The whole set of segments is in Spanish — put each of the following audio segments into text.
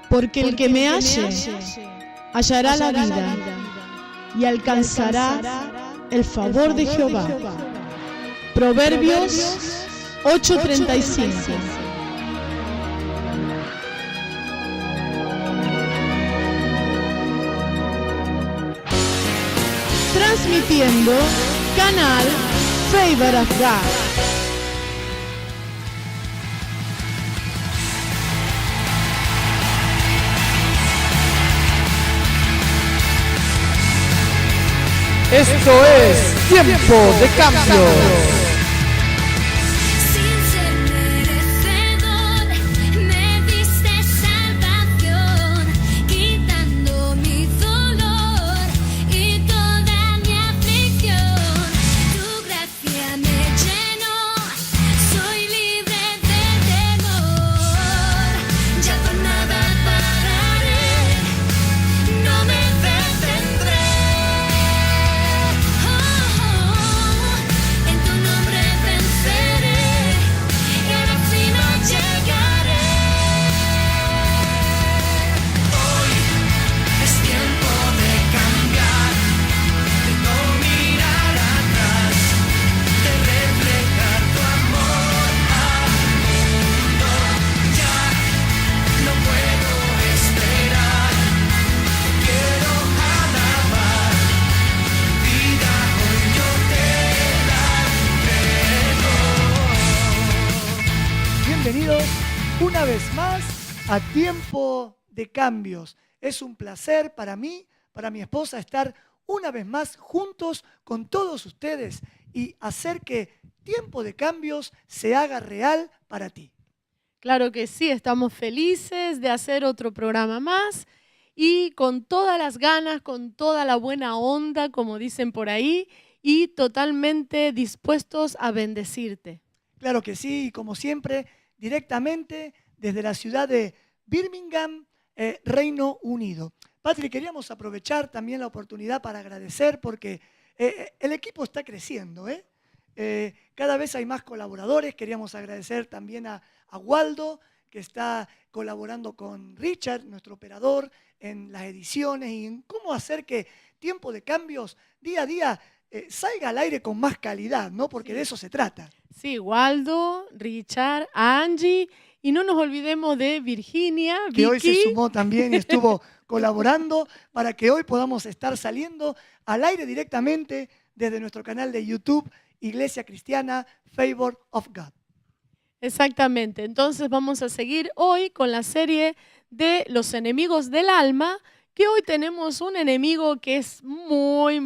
Porque el que me halle hallará la vida y alcanzará el favor de Jehová. Proverbios 8:35. Transmitiendo canal Favor of God. Esto es Tiempo de Cambio. Bienvenidos una vez más a Tiempo de Cambios. Es un placer para mí, para mi esposa, estar una vez más juntos con todos ustedes y hacer que Tiempo de Cambios se haga real para ti. Claro que sí, estamos felices de hacer otro programa más y con todas las ganas, con toda la buena onda, como dicen por ahí, y totalmente dispuestos a bendecirte. Claro que sí, y como siempre, directamente desde la ciudad de Birmingham, Reino Unido. Patri, queríamos aprovechar también la oportunidad para agradecer porque el equipo está creciendo. Cada vez hay más colaboradores. Queríamos agradecer también a Waldo, que está colaborando con Richard, nuestro operador, en las ediciones y en cómo hacer que Tiempo de Cambios día a día salga al aire con más calidad, ¿no? Porque de eso se trata. Sí, Waldo, Richard, Angie, y no nos olvidemos de Virginia, que Vicky. Hoy se sumó también y estuvo colaborando para que hoy podamos estar saliendo al aire directamente desde nuestro canal de YouTube, Iglesia Cristiana Favor of God. Exactamente, entonces vamos a seguir hoy con la serie de los enemigos del alma, que hoy tenemos un enemigo que es muy,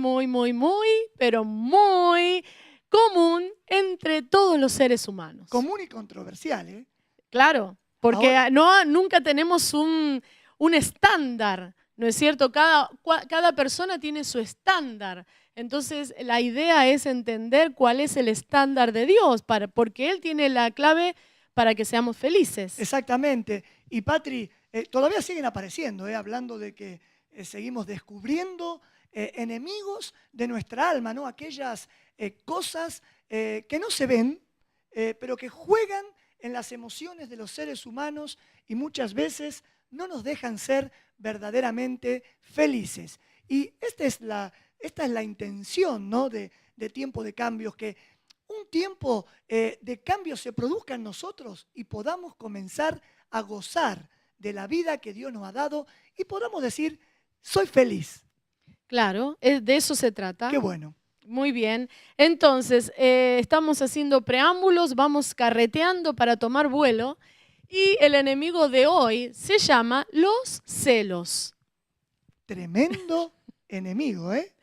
pero muy común entre todos los seres humanos. Común y controversial, ¿eh? Claro, porque nunca tenemos un estándar, ¿no es cierto? Cada persona tiene su estándar. Entonces, la idea es entender cuál es el estándar de Dios, porque Él tiene la clave para que seamos felices. Exactamente. Y Patri, todavía siguen apareciendo, hablando de que seguimos descubriendo enemigos de nuestra alma, ¿no? Aquellas cosas que no se ven, pero que juegan en las emociones de los seres humanos y muchas veces no nos dejan ser verdaderamente felices. Y esta es la intención, ¿no? de Tiempo de Cambios, que un tiempo de cambio se produzca en nosotros y podamos comenzar a gozar de la vida que Dios nos ha dado y podamos decir, soy feliz. Claro, de eso se trata. Qué bueno. Muy bien, entonces estamos haciendo preámbulos, vamos carreteando para tomar vuelo y el enemigo de hoy se llama los celos. Tremendo enemigo, ¿eh?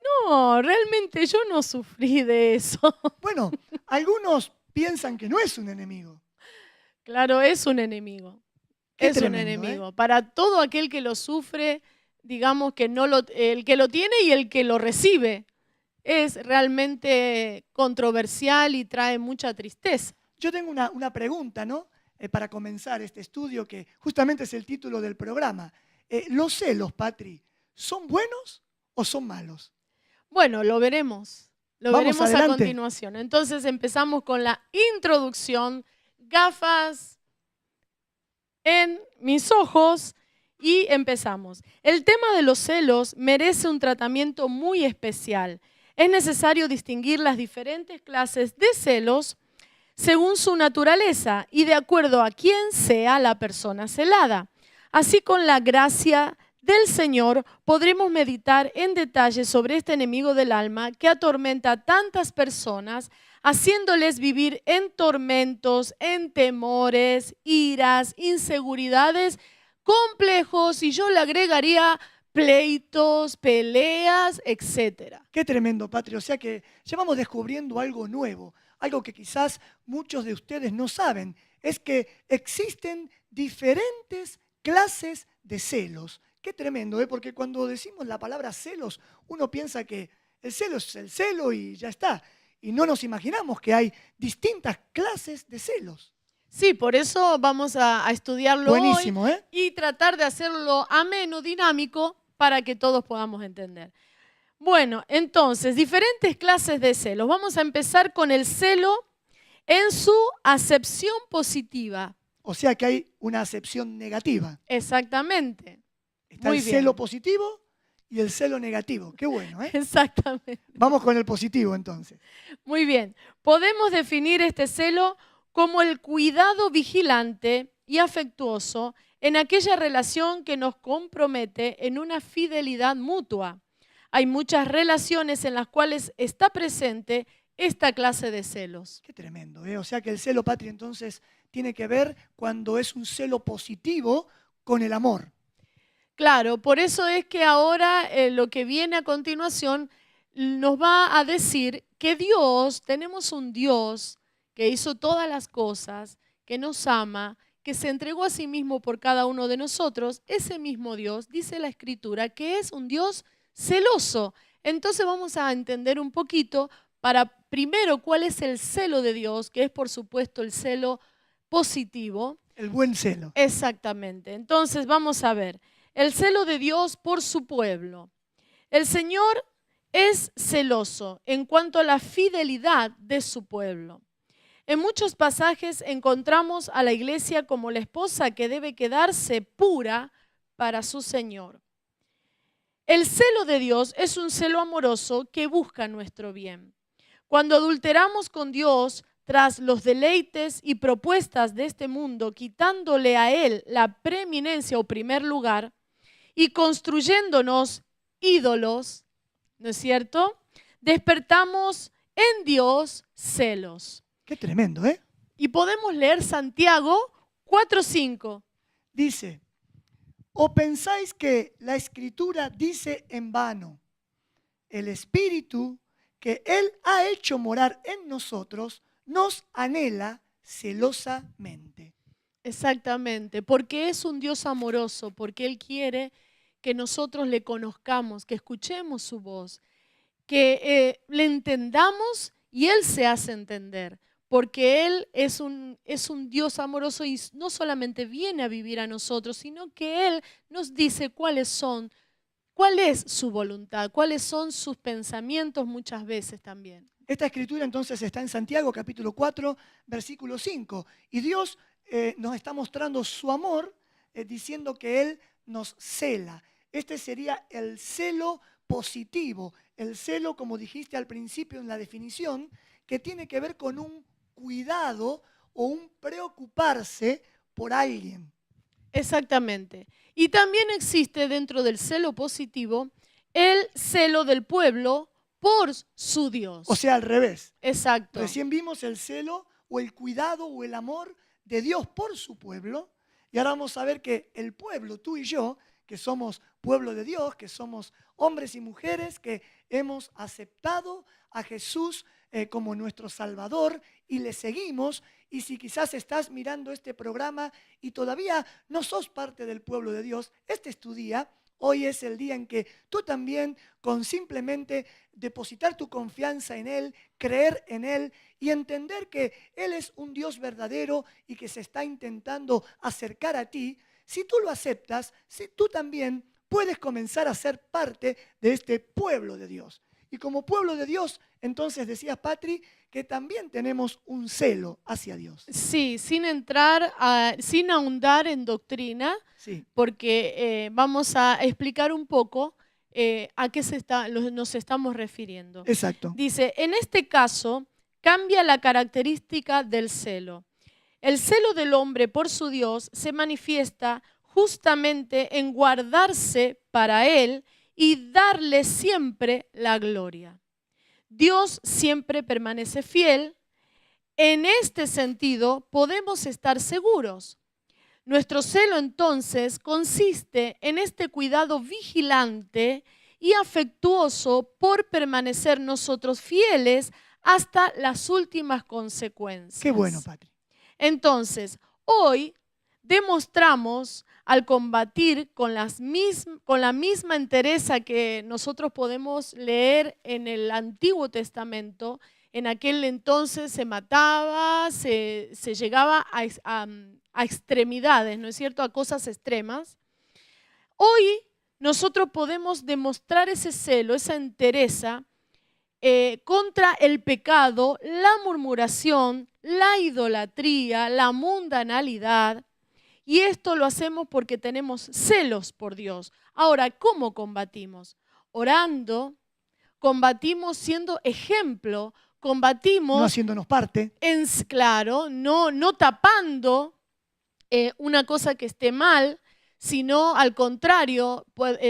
No, realmente yo no sufrí de eso. Bueno, algunos piensan que no es un enemigo. Claro, es un enemigo. Qué es tremendo, un enemigo. Para todo aquel que lo sufre, digamos que el que lo tiene y el que lo recibe. Es realmente controversial y trae mucha tristeza. Yo tengo una pregunta, ¿no? Para comenzar este estudio, que justamente es el título del programa. ¿Los celos, Patri, son buenos o son malos? Bueno, lo veremos. Lo Vamos veremos adelante. a continuación. Entonces empezamos con la introducción. Gafas en mis ojos y empezamos. El tema de los celos merece un tratamiento muy especial. Es necesario distinguir las diferentes clases de celos según su naturaleza y de acuerdo a quién sea la persona celada. Así, con la gracia del Señor, podremos meditar en detalle sobre este enemigo del alma que atormenta a tantas personas, haciéndoles vivir en tormentos, en temores, iras, inseguridades, complejos, y yo le agregaría pleitos, peleas, etcétera. Qué tremendo, Patri. O sea que ya vamos descubriendo algo nuevo, algo que quizás muchos de ustedes no saben. Es que existen diferentes clases de celos. Qué tremendo, ¿eh? Porque cuando decimos la palabra celos, uno piensa que el celo es el celo y ya está. Y no nos imaginamos que hay distintas clases de celos. Sí, por eso vamos a estudiarlo Buenísimo, hoy ¿eh? y tratar de hacerlo ameno, dinámico, para que todos podamos entender. Bueno, entonces, diferentes clases de celos. Vamos a empezar con el celo en su acepción positiva. O sea que hay una acepción negativa. Exactamente. Está Muy el bien. celo positivo y el celo negativo. Qué bueno, ¿eh? Exactamente. Vamos con el positivo entonces. Muy bien. Podemos definir este celo como el cuidado vigilante y afectuoso en aquella relación que nos compromete en una fidelidad mutua. Hay muchas relaciones en las cuales está presente esta clase de celos. Qué tremendo, ¿eh? O sea que el celo, Patri, entonces tiene que ver cuando es un celo positivo con el amor. Claro, por eso es que ahora lo que viene a continuación nos va a decir que Dios, tenemos un Dios que hizo todas las cosas, que nos ama, que se entregó a sí mismo por cada uno de nosotros. Ese mismo Dios, dice la Escritura, que es un Dios celoso. Entonces vamos a entender un poquito para primero cuál es el celo de Dios, que es por supuesto el celo positivo. El buen celo. Exactamente. Entonces vamos a ver. El celo de Dios por su pueblo. El Señor es celoso en cuanto a la fidelidad de su pueblo. En muchos pasajes encontramos a la iglesia como la esposa que debe quedarse pura para su Señor. El celo de Dios es un celo amoroso que busca nuestro bien. Cuando adulteramos con Dios tras los deleites y propuestas de este mundo, quitándole a Él la preeminencia o primer lugar, y construyéndonos ídolos, ¿no es cierto? Despertamos en Dios celos. Qué tremendo, ¿eh? Y podemos leer Santiago 4:5. Dice, ¿o pensáis que la Escritura dice en vano, el Espíritu que Él ha hecho morar en nosotros nos anhela celosamente? Exactamente, porque es un Dios amoroso, porque Él quiere que nosotros le conozcamos, que escuchemos su voz, que le entendamos y Él se hace entender, porque Él es un Dios amoroso y no solamente viene a vivir a nosotros, sino que Él nos dice cuál es su voluntad, cuáles son sus pensamientos muchas veces también. Esta escritura entonces está en Santiago capítulo 4, versículo 5. Y Dios nos está mostrando su amor diciendo que Él nos cela. Este sería el celo positivo. El celo, como dijiste al principio en la definición, que tiene que ver con un cuidado o un preocuparse por alguien. Exactamente. Y también existe dentro del celo positivo el celo del pueblo por su Dios. O sea, al revés. Exacto. Recién vimos el celo o el cuidado o el amor de Dios por su pueblo. Y ahora vamos a ver que el pueblo, tú y yo, que somos pueblo de Dios, que somos hombres y mujeres que hemos aceptado a Jesús como nuestro Salvador y le seguimos. Y si quizás estás mirando este programa y todavía no sos parte del pueblo de Dios, este es tu día. Hoy es el día en que tú también, con simplemente depositar tu confianza en Él, creer en Él y entender que Él es un Dios verdadero y que se está intentando acercar a ti, si tú lo aceptas, si tú también puedes comenzar a ser parte de este pueblo de Dios. Y como pueblo de Dios, entonces decías, Patri, que también tenemos un celo hacia Dios. Sí, sin sin ahondar en doctrina, Sí, porque vamos a explicar un poco a qué nos estamos refiriendo. exacto. Dice, en este caso, cambia la característica del celo. El celo del hombre por su Dios se manifiesta justamente en guardarse para Él y darle siempre la gloria. Dios siempre permanece fiel. En este sentido, podemos estar seguros. Nuestro celo entonces consiste en este cuidado vigilante y afectuoso por permanecer nosotros fieles hasta las últimas consecuencias. Qué bueno, Patri. Entonces, hoy demostramos al combatir con la misma entereza que nosotros podemos leer en el Antiguo Testamento. En aquel entonces se mataba, se llegaba a extremidades, ¿no es cierto?, a cosas extremas. Hoy nosotros podemos demostrar ese celo, esa entereza contra el pecado, la murmuración, la idolatría, la mundanalidad. Y esto lo hacemos porque tenemos celos por Dios. Ahora, ¿cómo combatimos? Orando, combatimos siendo ejemplo, combatimos No haciéndonos parte. claro, no tapando una cosa que esté mal, sino al contrario,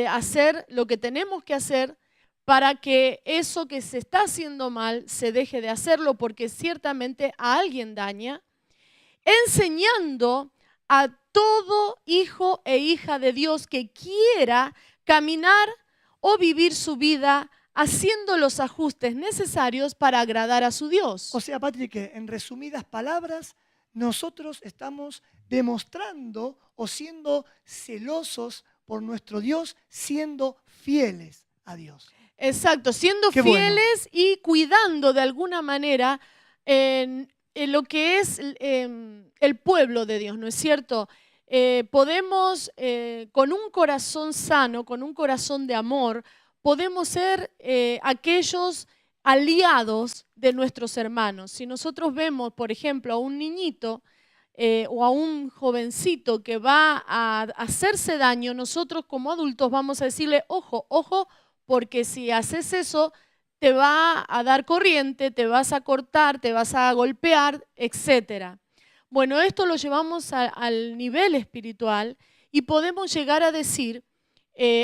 hacer lo que tenemos que hacer para que eso que se está haciendo mal se deje de hacerlo, porque ciertamente a alguien daña, enseñando a todo hijo e hija de Dios que quiera caminar o vivir su vida haciendo los ajustes necesarios para agradar a su Dios. O sea, Patri, que en resumidas palabras, nosotros estamos demostrando o siendo celosos por nuestro Dios, siendo fieles a Dios. Exacto, siendo Qué fieles y cuidando de alguna manera en lo que es el pueblo de Dios, ¿no es cierto? Podemos, con un corazón sano, con un corazón de amor, podemos ser aquellos aliados de nuestros hermanos. Si nosotros vemos, por ejemplo, a un niñito o a un jovencito que va a hacerse daño, nosotros como adultos vamos a decirle, ojo, ojo, porque si haces eso, te va a dar corriente, te vas a cortar, te vas a golpear, etc. Bueno, esto lo llevamos al nivel espiritual y podemos llegar a decir,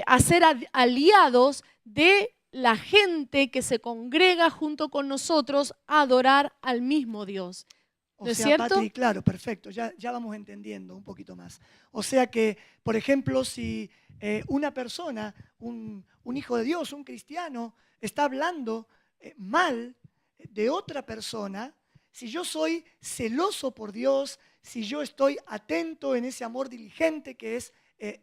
a ser aliados de la gente que se congrega junto con nosotros a adorar al mismo Dios. ¿No es cierto? Patri, claro, perfecto, ya vamos entendiendo un poquito más. O sea que, por ejemplo, si una persona, un hijo de Dios, un cristiano, está hablando mal de otra persona, si yo soy celoso por Dios, si yo estoy atento en ese amor diligente que es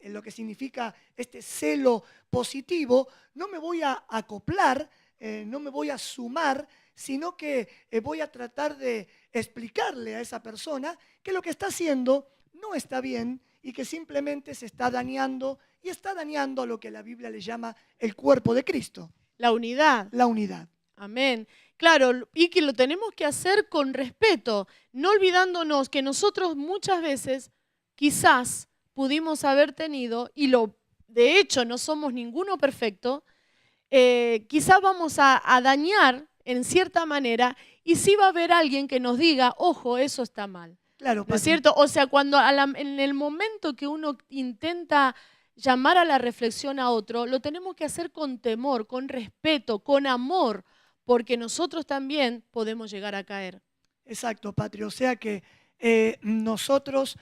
lo que significa este celo positivo, no me voy a acoplar, no me voy a sumar, sino que voy a tratar de explicarle a esa persona que lo que está haciendo no está bien y que simplemente se está dañando y está dañando a lo que la Biblia le llama el cuerpo de Cristo. La unidad. La unidad. Amén. Claro, y que lo tenemos que hacer con respeto, no olvidándonos que nosotros muchas veces quizás pudimos haber tenido, y de hecho no somos ninguno perfecto, quizás vamos a dañar en cierta manera y sí va a haber alguien que nos diga, ojo, eso está mal. Claro, ¿No es cierto? O sea, cuando en el momento que uno intenta llamar a la reflexión a otro, lo tenemos que hacer con temor, con respeto, con amor, porque nosotros también podemos llegar a caer. Exacto, Patri. O sea que nosotros,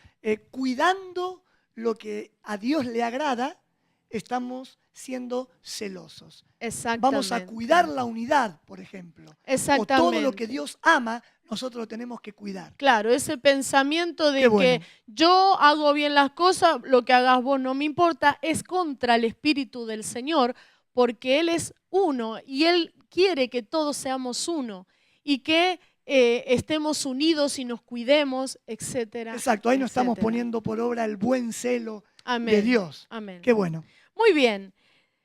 cuidando lo que a Dios le agrada, estamos siendo celosos. Exactamente. Vamos a cuidar la unidad, por ejemplo. Exactamente. O todo lo que Dios ama, nosotros lo tenemos que cuidar. Claro, ese pensamiento de Qué bueno. que yo hago bien las cosas, lo que hagas vos no me importa, es contra el Espíritu del Señor, porque Él es uno y Él quiere que todos seamos uno y que estemos unidos y nos cuidemos, etcétera. Exacto, ahí nos estamos etcétera. poniendo por obra el buen celo Amén. de Dios. Amén. Qué bueno. Muy bien.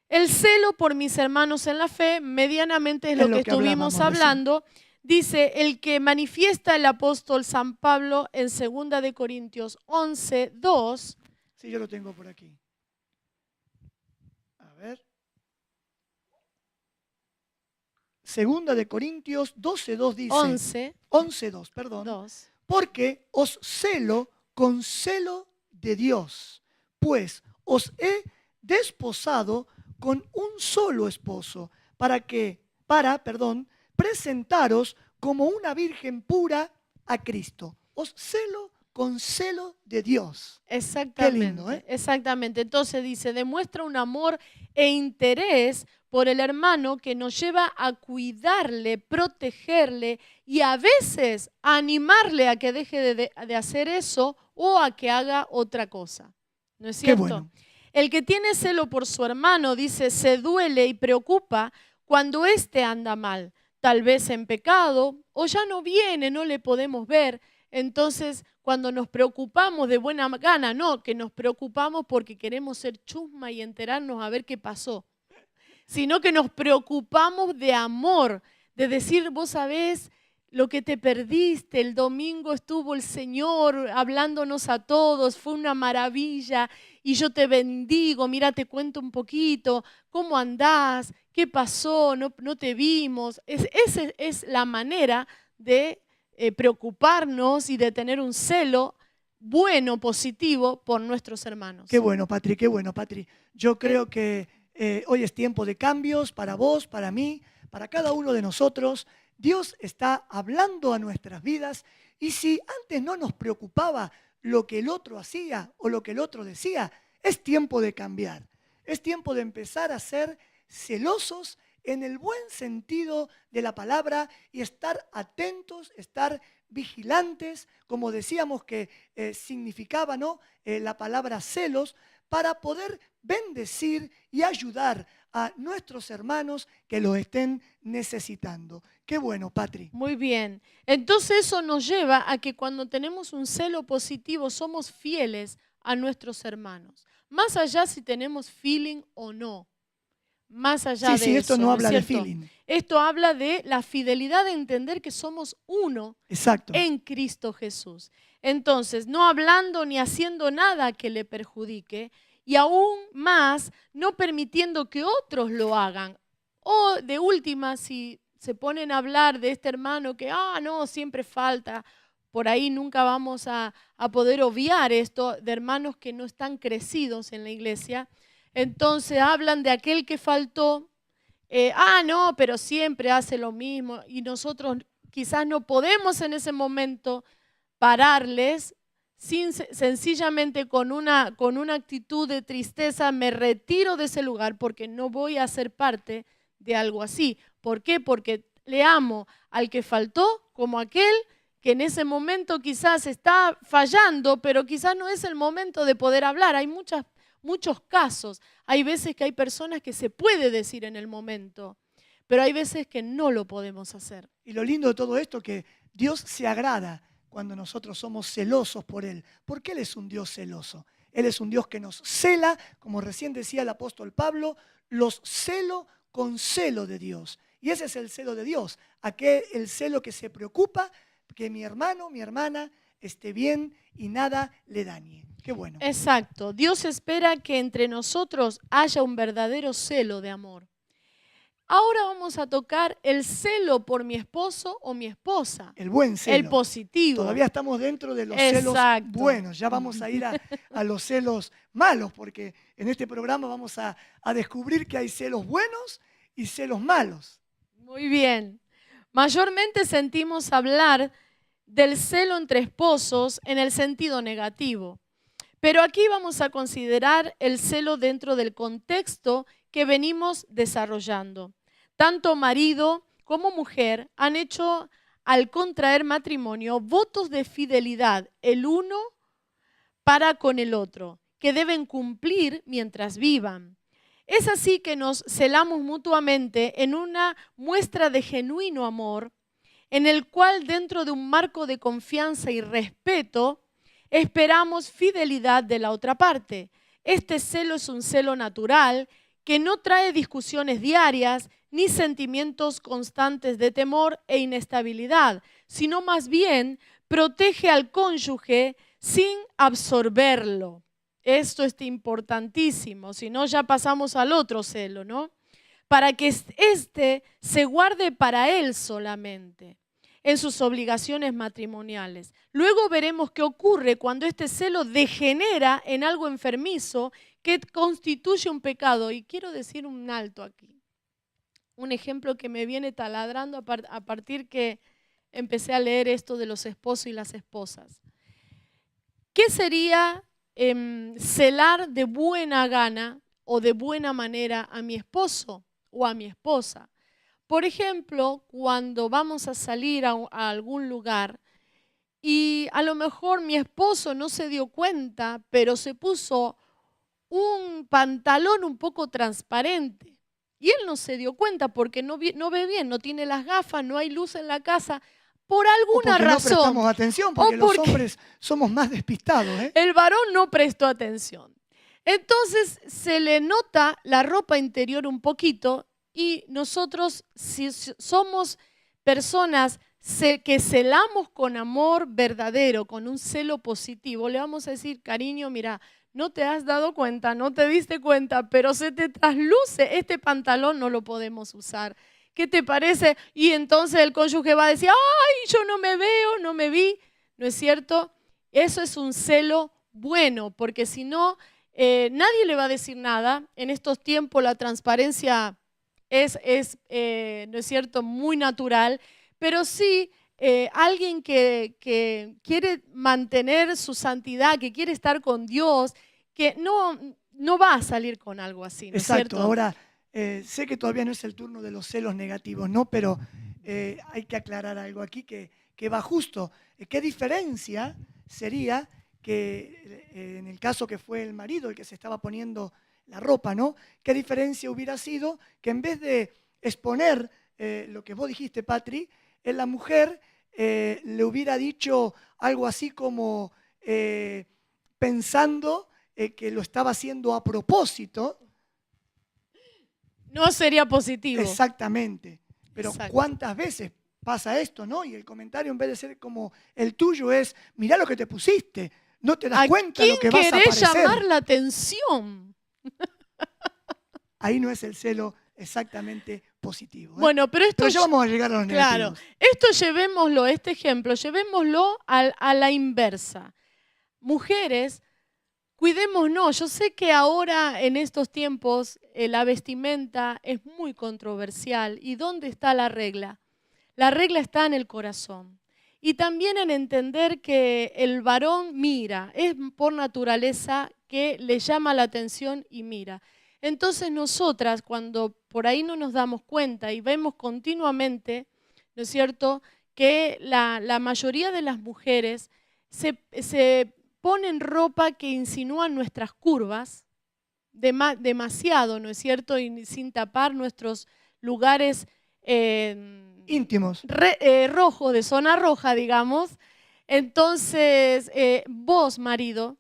El celo por mis hermanos en la fe, medianamente es lo que estuvimos hablando. Dice, el que manifiesta el apóstol San Pablo en 2 de Corintios 11, 2. Sí, yo lo tengo por aquí. A ver. 2 de Corintios 12, 2 dice. 11, 2, perdón. 2. Porque os celo con celo de Dios, pues os he desposado con un solo esposo, para presentaros como una virgen pura a Cristo. Os celo con celo de Dios. Exactamente. Qué lindo, ¿eh? Exactamente. Entonces dice, demuestra un amor e interés por el hermano que nos lleva a cuidarle, protegerle y a veces a animarle a que deje de hacer eso o a que haga otra cosa. ¿No es cierto? Qué bueno. El que tiene celo por su hermano, dice, se duele y preocupa cuando éste anda mal, tal vez en pecado, o ya no viene, no le podemos ver. Entonces, cuando nos preocupamos de buena gana, no, que nos preocupamos porque queremos ser chusma y enterarnos a ver qué pasó, sino que nos preocupamos de amor, de decir, vos sabés lo que te perdiste, el domingo estuvo el Señor hablándonos a todos, fue una maravilla y yo te bendigo, mira, te cuento un poquito, ¿cómo andás? ¿Qué pasó? No te vimos. Esa es la manera de preocuparnos y de tener un celo bueno, positivo por nuestros hermanos. Qué bueno, Patri, qué bueno, Patri. Yo creo que hoy es tiempo de cambios para vos, para mí, para cada uno de nosotros. Dios está hablando a nuestras vidas y si antes no nos preocupaba lo que el otro hacía o lo que el otro decía, es tiempo de cambiar. Es tiempo de empezar a ser celosos en el buen sentido de la palabra y estar atentos, estar vigilantes, como decíamos que significaba, ¿no? La palabra celos, para poder bendecir y ayudar a nuestros hermanos que lo estén necesitando. Qué bueno, Patri. Muy bien. Entonces eso nos lleva a que cuando tenemos un celo positivo somos fieles a nuestros hermanos. Más allá si tenemos feeling o no. Más allá de eso. Sí, esto no habla de feeling. Esto habla de la fidelidad de entender que somos uno. Exacto. En Cristo Jesús. Entonces, no hablando ni haciendo nada que le perjudique y aún más no permitiendo que otros lo hagan. O de última, si se ponen a hablar de este hermano que, no, siempre falta, por ahí nunca vamos a poder obviar esto de hermanos que no están crecidos en la iglesia. Entonces hablan de aquel que faltó, no, pero siempre hace lo mismo y nosotros quizás no podemos en ese momento pararles, sencillamente con una actitud de tristeza, me retiro de ese lugar porque no voy a ser parte de algo así. ¿Por qué? Porque le amo al que faltó como aquel que en ese momento quizás está fallando, pero quizás no es el momento de poder hablar. Hay muchos casos. Hay veces que hay personas que se puede decir en el momento, pero hay veces que no lo podemos hacer. Y lo lindo de todo esto es que Dios se agrada cuando nosotros somos celosos por Él, porque Él es un Dios celoso. Él es un Dios que nos cela, como recién decía el apóstol Pablo, los celo con celo de Dios. Y ese es el celo de Dios, el celo que se preocupa que mi hermano, mi hermana esté bien y nada le dañe. Qué bueno. Exacto. Dios espera que entre nosotros haya un verdadero celo de amor. Ahora vamos a tocar el celo por mi esposo o mi esposa. El buen celo. El positivo. Todavía estamos dentro de los Exacto. celos buenos. Ya vamos a ir a los celos malos, porque en este programa vamos a descubrir que hay celos buenos y celos malos. Muy bien. Mayormente sentimos hablar del celo entre esposos en el sentido negativo. Pero aquí vamos a considerar el celo dentro del contexto que venimos desarrollando. Tanto marido como mujer han hecho al contraer matrimonio votos de fidelidad el uno para con el otro, que deben cumplir mientras vivan. Es así que nos celamos mutuamente en una muestra de genuino amor, en el cual dentro de un marco de confianza y respeto, esperamos fidelidad de la otra parte. Este celo es un celo natural que no trae discusiones diarias ni sentimientos constantes de temor e inestabilidad, sino más bien protege al cónyuge sin absorberlo. Esto es importantísimo, si no ya pasamos al otro celo, ¿no? Para que éste se guarde para él solamente en sus obligaciones matrimoniales. Luego veremos qué ocurre cuando este celo degenera en algo enfermizo que constituye un pecado. Y quiero decir un alto aquí. Un ejemplo que me viene taladrando a partir que empecé a leer esto de los esposos y las esposas. ¿Qué sería celar de buena gana o de buena manera a mi esposo o a mi esposa? Por ejemplo, cuando vamos a salir a algún lugar y a lo mejor mi esposo no se dio cuenta, pero se puso un pantalón un poco transparente. Y él no se dio cuenta porque no ve bien, no tiene las gafas, no hay luz en la casa, por alguna razón. No prestamos atención, porque los hombres somos más despistados. El varón no prestó atención. Entonces se le nota la ropa interior un poquito y nosotros, si somos personas que celamos con amor verdadero, con un celo positivo, le vamos a decir, cariño, mira, no te has dado cuenta, no te diste cuenta, pero se te trasluce, este pantalón no lo podemos usar. ¿Qué te parece? Y entonces el cónyuge va a decir, ay, yo no me veo, no me vi. ¿No es cierto? Eso es un celo bueno, porque si no, nadie le va a decir nada. En estos tiempos la transparencia es ¿no es cierto?, muy natural, pero sí alguien que quiere mantener su santidad, que quiere estar con Dios, que no va a salir con algo así, ¿no es cierto? Exacto. Ahora, sé que todavía no es el turno de los celos negativos, ¿no? Pero hay que aclarar algo aquí que va justo. ¿Qué diferencia sería que en el caso que fue el marido el que se estaba poniendo la ropa, ¿no? ¿Qué diferencia hubiera sido que en vez de exponer lo que vos dijiste, Patri, la mujer le hubiera dicho algo así como pensando que lo estaba haciendo a propósito? No sería positivo. Exactamente. Pero Exacto. ¿cuántas veces pasa esto, no? Y el comentario, en vez de ser como el tuyo, es, mirá lo que te pusiste, no te das cuenta de lo que vas a querés parecer. llamar la atención? Ahí no es el celo exactamente positivo. Bueno, pero ya vamos a llegar a los negativos. Claro, esto llevémoslo, este ejemplo, llevémoslo a la inversa. Mujeres, cuidémonos. Yo sé que ahora, en estos tiempos, la vestimenta es muy controversial. ¿Y dónde está la regla? La regla está en el corazón. Y también en entender que el varón mira, es por naturaleza que le llama la atención y mira. Entonces nosotras, cuando por ahí no nos damos cuenta y vemos continuamente, ¿no es cierto?, que la mayoría de las mujeres se ponen ropa que insinúan nuestras curvas, demasiado, ¿no es cierto?, y sin tapar nuestros lugares íntimos, rojos, de zona roja, digamos. Entonces, vos, marido,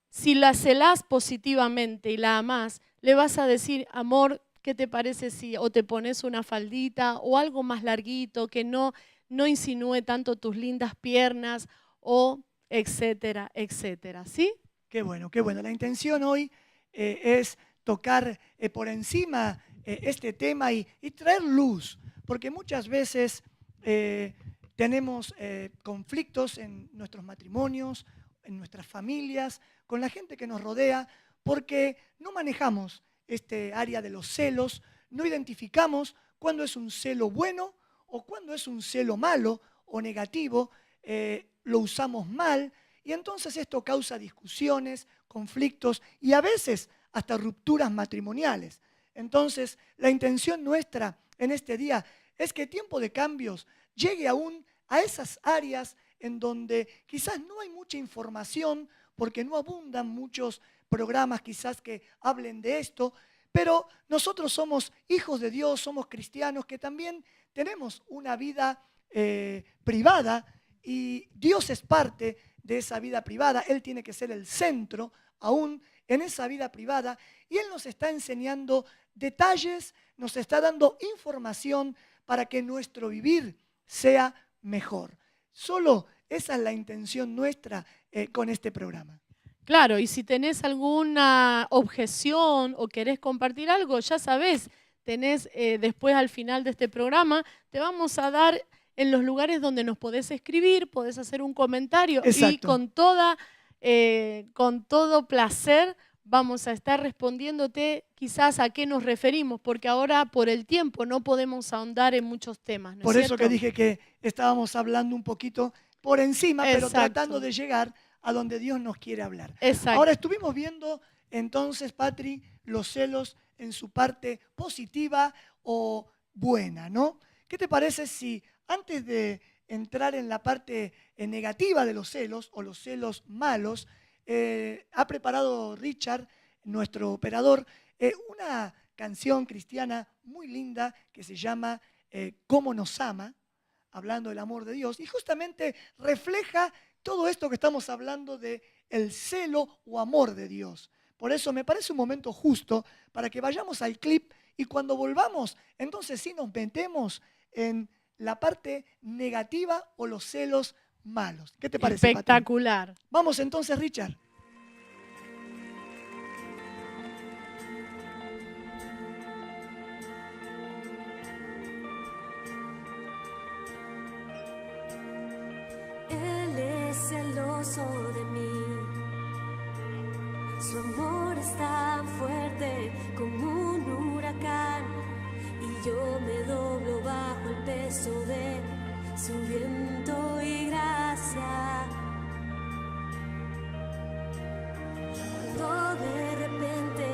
si la celás positivamente y la amás, le vas a decir, amor, ¿qué te parece si o te pones una faldita o algo más larguito que no insinúe tanto tus lindas piernas o etcétera, etcétera? ¿Sí? Qué bueno, qué bueno. La intención hoy es tocar por encima este tema y traer luz, porque muchas veces tenemos conflictos en nuestros matrimonios, en nuestras familias, con la gente que nos rodea, porque no manejamos este área de los celos, no identificamos cuándo es un celo bueno o cuándo es un celo malo o negativo, lo usamos mal y entonces esto causa discusiones, conflictos y a veces hasta rupturas matrimoniales. Entonces, la intención nuestra en este día es que Tiempo de Cambios llegue aún a esas áreas en donde quizás no hay mucha información, porque no abundan muchos programas quizás que hablen de esto, pero nosotros somos hijos de Dios, somos cristianos que también tenemos una vida privada y Dios es parte de esa vida privada. Él tiene que ser el centro aún en esa vida privada. Y Él nos está enseñando detalles, nos está dando información para que nuestro vivir sea mejor. Solo esa es la intención nuestra con este programa. Claro, y si tenés alguna objeción o querés compartir algo, ya sabés, tenés después al final de este programa, te vamos a dar en los lugares donde nos podés escribir, podés hacer un comentario. Exacto. Y con todo placer vamos a estar respondiéndote quizás a qué nos referimos, porque ahora por el tiempo no podemos ahondar en muchos temas, ¿no es Por eso cierto? que dije que estábamos hablando un poquito por encima, pero Exacto. tratando de llegar a donde Dios nos quiere hablar. Exacto. Ahora estuvimos viendo entonces, Patri, los celos en su parte positiva o buena, ¿no? ¿Qué te parece si antes de entrar en la parte negativa de los celos o los celos malos, ha preparado Richard, nuestro operador, una canción cristiana muy linda que se llama Cómo nos ama, hablando del amor de Dios, y justamente refleja todo esto que estamos hablando de el celo o amor de Dios. Por eso me parece un momento justo para que vayamos al clip y cuando volvamos, entonces sí nos metemos en la parte negativa o los celos malos. ¿Qué te parece, Espectacular. Pati? Vamos entonces, Richard. Él es celoso de mí. Su amor es tan fuerte como un huracán y yo me doblo bajo el peso de su viento y gracia. Cuando de repente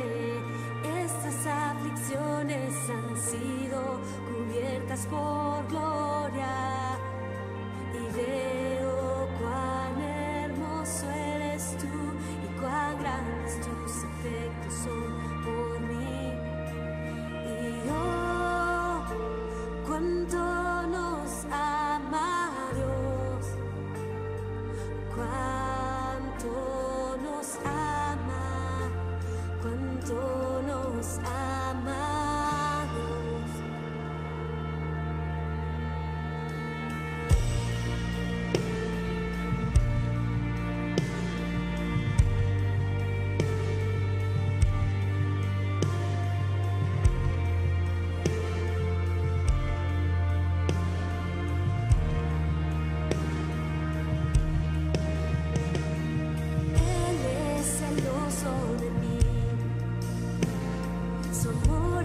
estas aflicciones han sido cubiertas por gloria y veo cuán hermoso eres tú y cuán grandes tus efectos son por mí. Y oh, cuánto nos ama Dios, cuánto nos ama, cuánto nos ama Dios. Él es celoso de mí. Su amor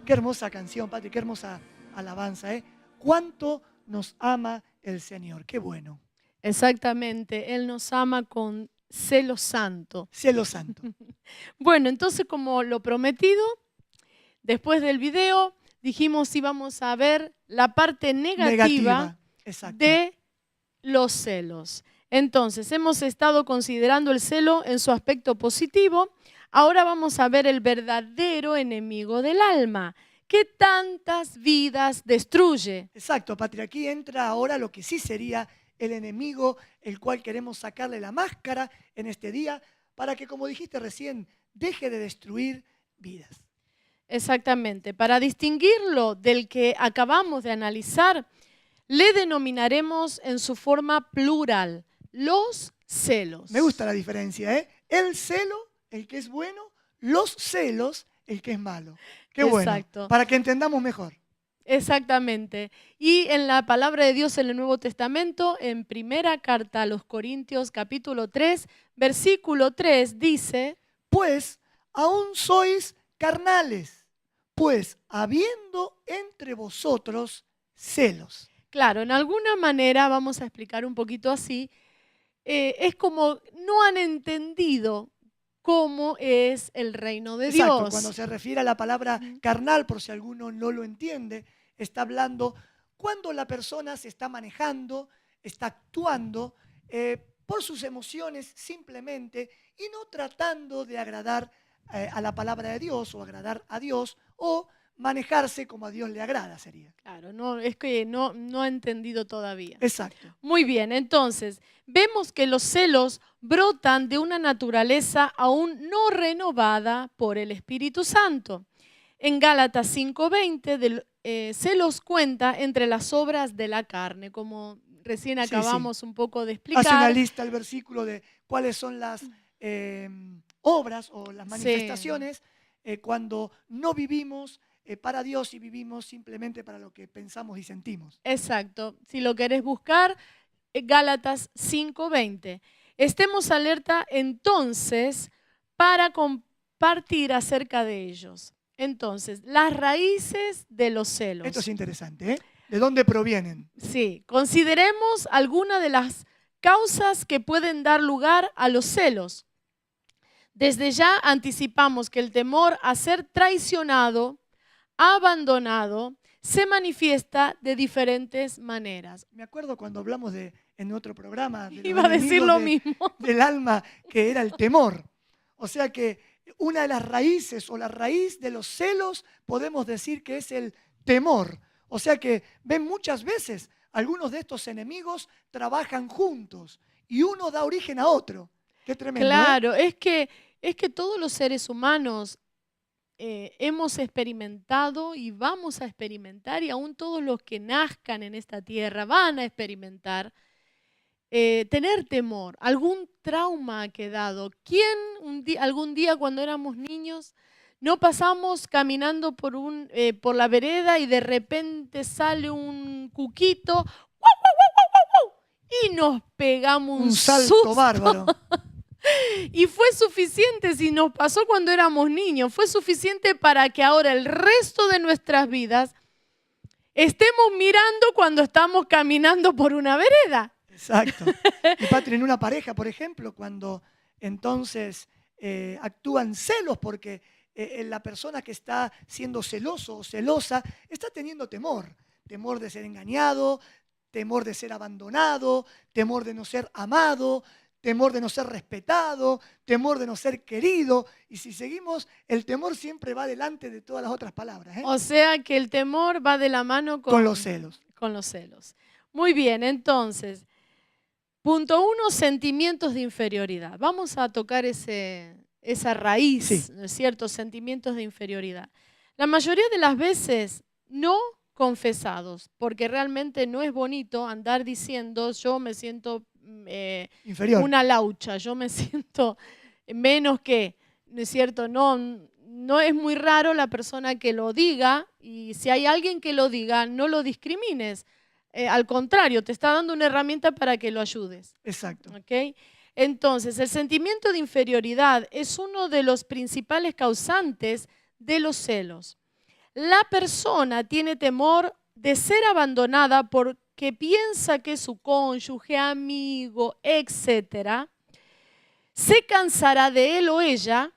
Qué hermosa canción, Patri, qué hermosa alabanza, ¿eh? Cuánto nos ama el Señor, qué bueno. Exactamente, Él nos ama con celo santo. Cielo santo. Bueno, entonces como lo prometido, después del video dijimos íbamos a ver la parte negativa exacto. de los celos. Entonces, hemos estado considerando el celo en su aspecto positivo. Ahora vamos a ver el verdadero enemigo del alma, que tantas vidas destruye. Exacto, Patria. Aquí entra ahora lo que sí sería el enemigo, el cual queremos sacarle la máscara en este día, para que, como dijiste recién, deje de destruir vidas. Exactamente. Para distinguirlo del que acabamos de analizar, le denominaremos en su forma plural, los celos. Me gusta la diferencia, ¿eh? El celo, el que es bueno, los celos, el que es malo. Qué Exacto. bueno, para que entendamos mejor. Exactamente. Y en la palabra de Dios en el Nuevo Testamento, en primera carta a los Corintios, capítulo 3, versículo 3, dice: Pues aún sois carnales, pues habiendo entre vosotros celos. Claro, en alguna manera, vamos a explicar un poquito así, es como no han entendido cómo es el reino de Exacto, Dios. cuando se refiere a la palabra carnal, por si alguno no lo entiende, está hablando cuando la persona se está manejando, está actuando por sus emociones simplemente y no tratando de agradar a la palabra de Dios o agradar a Dios o manejarse como a Dios le agrada sería. Claro, no, es que no ha entendido todavía. Exacto. Muy bien, entonces, vemos que los celos brotan de una naturaleza aún no renovada por el Espíritu Santo. En Gálatas 5:20 se los cuenta entre las obras de la carne, como recién acabamos un poco de explicar. Hace una lista el versículo de cuáles son las obras o las manifestaciones cuando no vivimos para Dios y vivimos simplemente para lo que pensamos y sentimos. Exacto. Si lo querés buscar, Gálatas 5:20. Estemos alerta entonces para compartir acerca de ellos. Entonces, las raíces de los celos. Esto es interesante, ¿eh? ¿De dónde provienen? Sí, consideremos algunas de las causas que pueden dar lugar a los celos. Desde ya anticipamos que el temor a ser traicionado, abandonado, se manifiesta de diferentes maneras. Me acuerdo cuando hablamos en otro programa de los Iba a decir enemigos lo mismo. del alma, que era el temor. O sea que una de las raíces o la raíz de los celos podemos decir que es el temor. O sea que ven muchas veces algunos de estos enemigos trabajan juntos y uno da origen a otro. Qué tremendo. Claro, es que todos los seres humanos hemos experimentado y vamos a experimentar, y aún todos los que nazcan en esta tierra van a experimentar tener temor, algún trauma ha quedado. ¿Quién algún día cuando éramos niños no pasamos caminando por la vereda y de repente sale un cuquito ¡guau, guau, guau, guau, guau! Y nos pegamos un salto susto bárbaro? Y fue suficiente, si nos pasó cuando éramos niños, fue suficiente para que ahora el resto de nuestras vidas estemos mirando cuando estamos caminando por una vereda. Exacto. Y Patri, en una pareja, por ejemplo, cuando entonces actúan celos porque la persona que está siendo celoso o celosa está teniendo temor. Temor de ser engañado, temor de ser abandonado, temor de no ser amado, temor de no ser respetado, temor de no ser querido. Y si seguimos, el temor siempre va delante de todas las otras palabras. O sea que el temor va de la mano con los celos. Con los celos. Muy bien, entonces, punto 1, sentimientos de inferioridad. Vamos a tocar esa raíz, sí, ¿no es cierto? Sentimientos de inferioridad. La mayoría de las veces no confesados, porque realmente no es bonito andar diciendo yo me siento inferior, una laucha, yo me siento menos que, ¿no es cierto? No es muy raro la persona que lo diga, y si hay alguien que lo diga, no lo discrimines. Al contrario, te está dando una herramienta para que lo ayudes. Exacto. ¿Okay? Entonces, el sentimiento de inferioridad es uno de los principales causantes de los celos. La persona tiene temor de ser abandonada porque piensa que su cónyuge, amigo, etcétera, se cansará de él o ella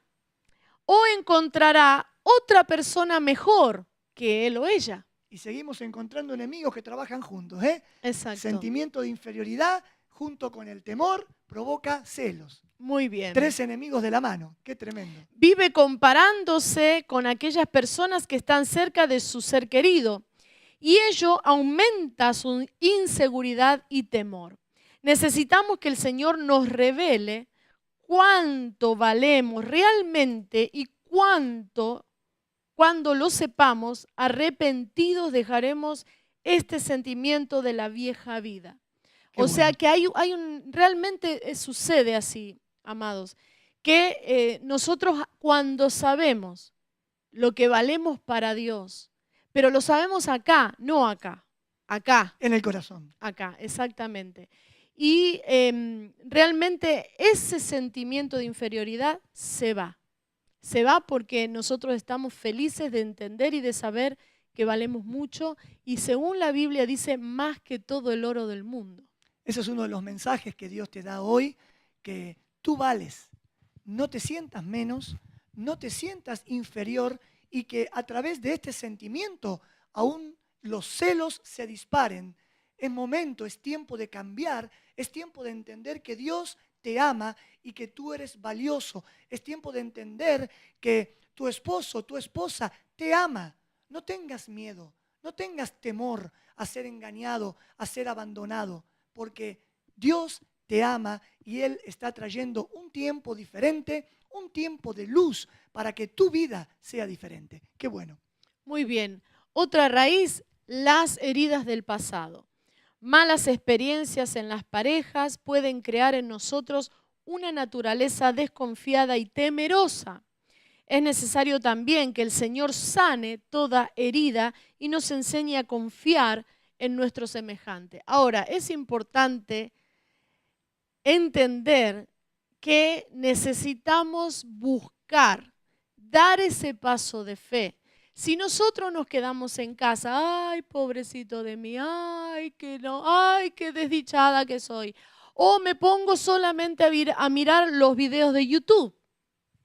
o encontrará otra persona mejor que él o ella. Y seguimos encontrando enemigos que trabajan juntos. Exacto. Sentimiento de inferioridad junto con el temor provoca celos. Muy bien. 3 enemigos de la mano. Qué tremendo. Vive comparándose con aquellas personas que están cerca de su ser querido, y ello aumenta su inseguridad y temor. Necesitamos que el Señor nos revele cuánto valemos realmente y cuando lo sepamos, arrepentidos dejaremos este sentimiento de la vieja vida. Qué o sea bueno. que realmente sucede así, amados, que nosotros cuando sabemos lo que valemos para Dios, pero lo sabemos acá, no acá, acá. En el corazón. Acá, exactamente. Y realmente ese sentimiento de inferioridad se va. Se va porque nosotros estamos felices de entender y de saber que valemos mucho, y según la Biblia dice, más que todo el oro del mundo. Ese es uno de los mensajes que Dios te da hoy, que tú vales. No te sientas menos, no te sientas inferior, y que a través de este sentimiento aún los celos se disparen. Es momento, es tiempo de cambiar, es tiempo de entender que Dios te ama y que tú eres valioso. Es tiempo de entender que tu esposo, tu esposa te ama. No tengas miedo, no tengas temor a ser engañado, a ser abandonado, porque Dios te ama y Él está trayendo un tiempo diferente, un tiempo de luz para que tu vida sea diferente. Qué bueno. Muy bien. Otra raíz, las heridas del pasado. Malas experiencias en las parejas pueden crear en nosotros una naturaleza desconfiada y temerosa. Es necesario también que el Señor sane toda herida y nos enseñe a confiar en nuestro semejante. Ahora, es importante entender que necesitamos buscar, dar ese paso de fe. Si nosotros nos quedamos en casa, ay, pobrecito de mí, ay, que no, ay, qué desdichada que soy. O me pongo solamente a mirar los videos de YouTube.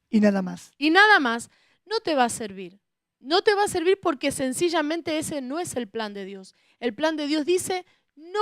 Y nada más. Y nada más, no te va a servir. No te va a servir porque sencillamente ese no es el plan de Dios. El plan de Dios dice, no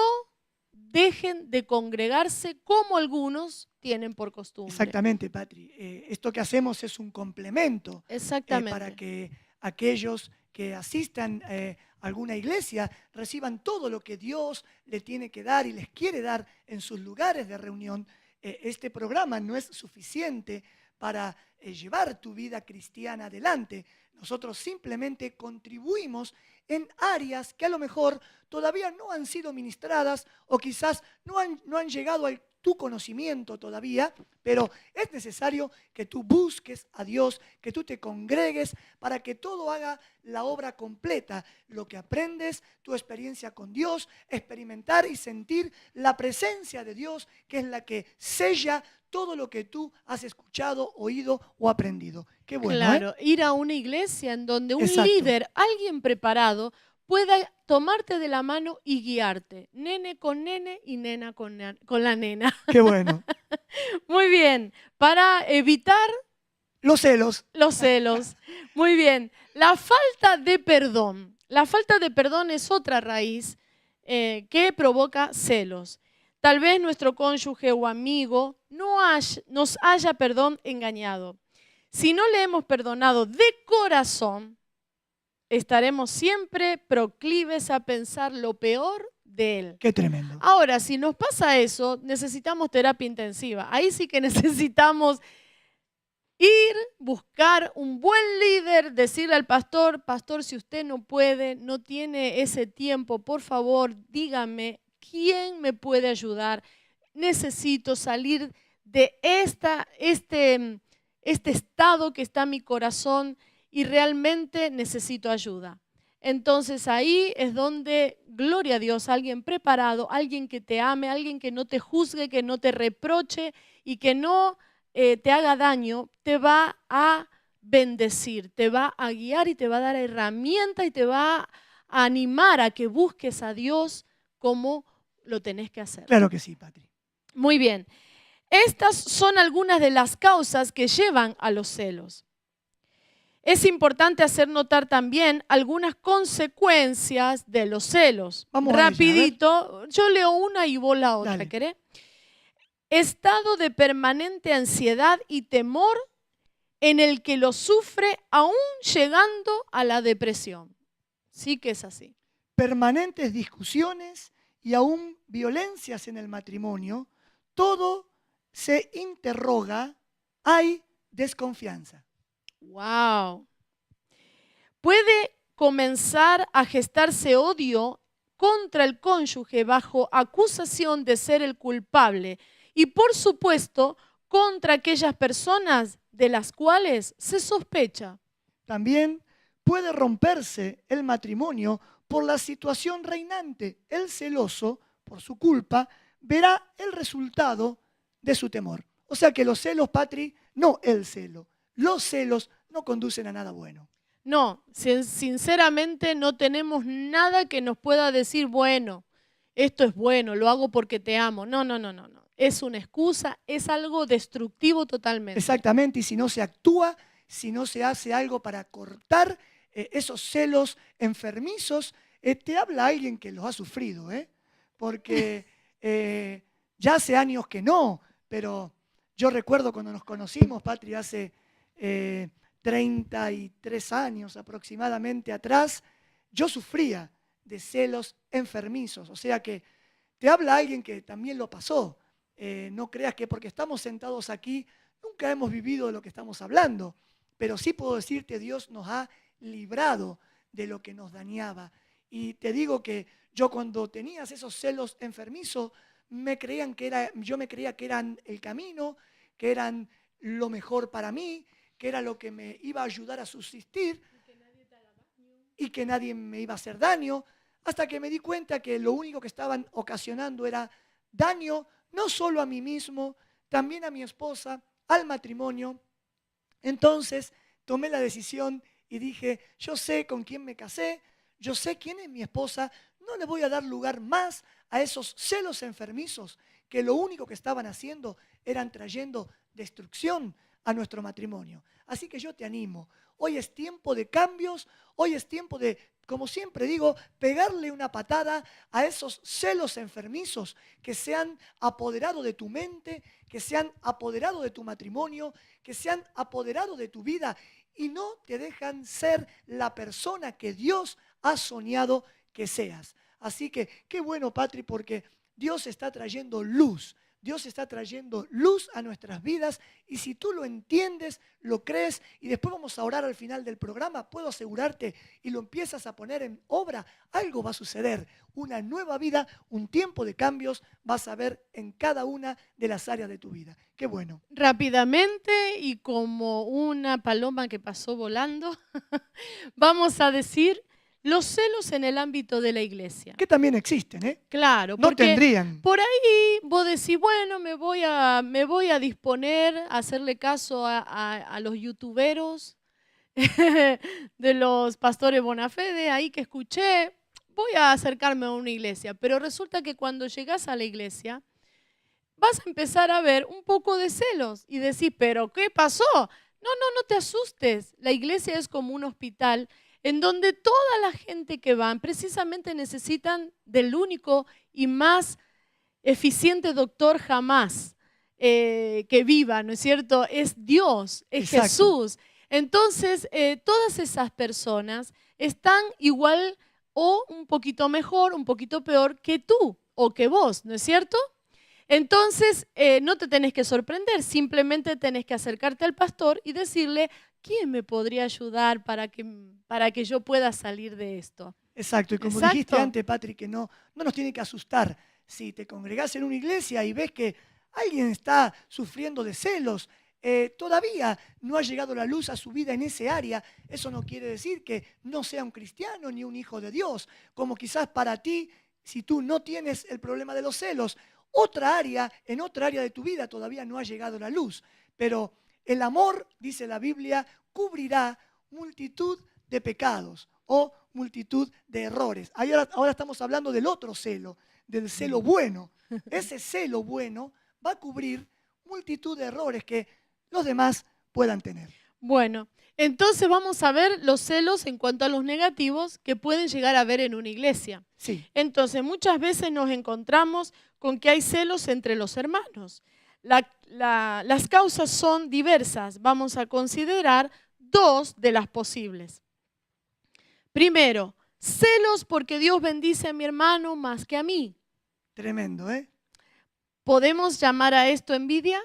dejen de congregarse como algunos tienen por costumbre. Exactamente, Patri. Esto que hacemos es un complemento Exactamente. para que aquellos que asistan a alguna iglesia reciban todo lo que Dios le tiene que dar y les quiere dar en sus lugares de reunión. Este programa no es suficiente para llevar tu vida cristiana adelante. Nosotros simplemente contribuimos en áreas que a lo mejor todavía no han sido ministradas o quizás no han llegado a tu conocimiento todavía, pero es necesario que tú busques a Dios, que tú te congregues para que todo haga la obra completa. Lo que aprendes, tu experiencia con Dios, experimentar y sentir la presencia de Dios, que es la que sella todo lo que tú has escuchado, oído o aprendido. Qué bueno, claro, ir a una iglesia en donde un Exacto. líder, alguien preparado, pueda tomarte de la mano y guiarte. Nene con nene y nena con la nena. Qué bueno. Muy bien, para evitar Los celos. los celos. Muy bien, la falta de perdón. La falta de perdón es otra raíz que provoca celos. Tal vez nuestro cónyuge o amigo nos haya engañado. Si no le hemos perdonado de corazón, estaremos siempre proclives a pensar lo peor de él. Qué tremendo. Ahora, si nos pasa eso, necesitamos terapia intensiva. Ahí sí que necesitamos ir, buscar un buen líder, decirle al pastor, pastor, si usted no puede, no tiene ese tiempo, por favor, dígame, ¿quién me puede ayudar? Necesito salir de este estado que está en mi corazón y realmente necesito ayuda. Entonces ahí es donde, gloria a Dios, alguien preparado, alguien que te ame, alguien que no te juzgue, que no te reproche y que no te haga daño, te va a bendecir, te va a guiar y te va a dar herramienta y te va a animar a que busques a Dios como lo tenés que hacer. Claro que sí, Patri. Muy bien. Estas son algunas de las causas que llevan a los celos. Es importante hacer notar también algunas consecuencias de los celos. Vamos a rapidito, yo leo una y vos la otra, Dale. ¿querés? Estado de permanente ansiedad y temor en el que lo sufre aún llegando a la depresión. Sí que es así. Permanentes discusiones y aún violencias en el matrimonio, todo se interroga, hay desconfianza. ¡Wow! Puede comenzar a gestarse odio contra el cónyuge bajo acusación de ser el culpable y, por supuesto, contra aquellas personas de las cuales se sospecha. También puede romperse el matrimonio por la situación reinante. El celoso, por su culpa, verá el resultado de su temor. O sea que los celos, Patri, no el celo. Los celos no conducen a nada bueno. No, sinceramente no tenemos nada que nos pueda decir, bueno, esto es bueno, lo hago porque te amo. No. Es una excusa, es algo destructivo totalmente. Exactamente, y si no se actúa, si no se hace algo para cortar esos celos enfermizos, te habla alguien que los ha sufrido, porque ya hace años que no, pero yo recuerdo cuando nos conocimos, Patri, hace 33 años aproximadamente atrás, yo sufría de celos enfermizos, o sea que te habla alguien que también lo pasó. No creas que porque estamos sentados aquí nunca hemos vivido de lo que estamos hablando, pero sí puedo decirte, Dios nos ha librado de lo que nos dañaba. Y te digo que yo cuando tenías esos celos enfermizos, yo me creía que eran el camino, que eran lo mejor para mí, que era lo que me iba a ayudar a subsistir y que nadie me iba a hacer daño, hasta que me di cuenta que lo único que estaban ocasionando era daño, no solo a mí mismo, también a mi esposa, al matrimonio. Entonces tomé la decisión y dije, yo sé con quién me casé, yo sé quién es mi esposa, no le voy a dar lugar más a esos celos enfermizos que lo único que estaban haciendo eran trayendo destrucción a nuestro matrimonio. Así que yo te animo. Hoy es tiempo de cambios, hoy es tiempo de, como siempre digo, pegarle una patada a esos celos enfermizos que se han apoderado de tu mente, que se han apoderado de tu matrimonio, que se han apoderado de tu vida y no te dejan ser la persona que Dios ha soñado que seas. Así que qué bueno, Patri, porque Dios está trayendo luz. Dios está trayendo luz a nuestras vidas y si tú lo entiendes, lo crees y después vamos a orar al final del programa, puedo asegurarte y lo empiezas a poner en obra, algo va a suceder, una nueva vida, un tiempo de cambios vas a ver en cada una de las áreas de tu vida. Qué bueno. Rápidamente y como una paloma que pasó volando, vamos a decir los celos en el ámbito de la iglesia. Que también existen, ¿eh? Claro, No porque tendrían. por ahí vos decís, bueno, me voy a disponer a hacerle caso a los youtuberos de los pastores Bonafede, ahí que escuché, voy a acercarme a una iglesia. Pero resulta que cuando llegás a la iglesia, vas a empezar a ver un poco de celos y decís, ¿pero qué pasó? No te asustes. La iglesia es como un hospital en donde toda la gente que van precisamente necesitan del único y más eficiente doctor jamás que viva, ¿no es cierto? Es Dios, es Exacto. Jesús. Entonces, todas esas personas están igual o un poquito mejor, un poquito peor que tú o que vos, ¿no es cierto? Entonces, no te tenés que sorprender, simplemente tenés que acercarte al pastor y decirle, ¿quién me podría ayudar para que yo pueda salir de esto? Exacto, y como Exacto. dijiste antes, Patrick, que no nos tiene que asustar. Si te congregás en una iglesia y ves que alguien está sufriendo de celos, todavía no ha llegado la luz a su vida en ese área, eso no quiere decir que no sea un cristiano ni un hijo de Dios, como quizás para ti, si tú no tienes el problema de los celos, en otra área de tu vida todavía no ha llegado la luz, pero el amor, dice la Biblia, cubrirá multitud de pecados o multitud de errores. Ahora estamos hablando del otro celo, del celo bueno. Ese celo bueno va a cubrir multitud de errores que los demás puedan tener. Bueno, entonces vamos a ver los celos en cuanto a los negativos que pueden llegar a haber en una iglesia. Sí, Entonces, muchas veces nos encontramos con que hay celos entre los hermanos. Las causas son diversas. Vamos a considerar dos de las posibles. Primero, celos porque Dios bendice a mi hermano más que a mí. tremendo, ¿eh? ¿Podemos llamar a esto envidia?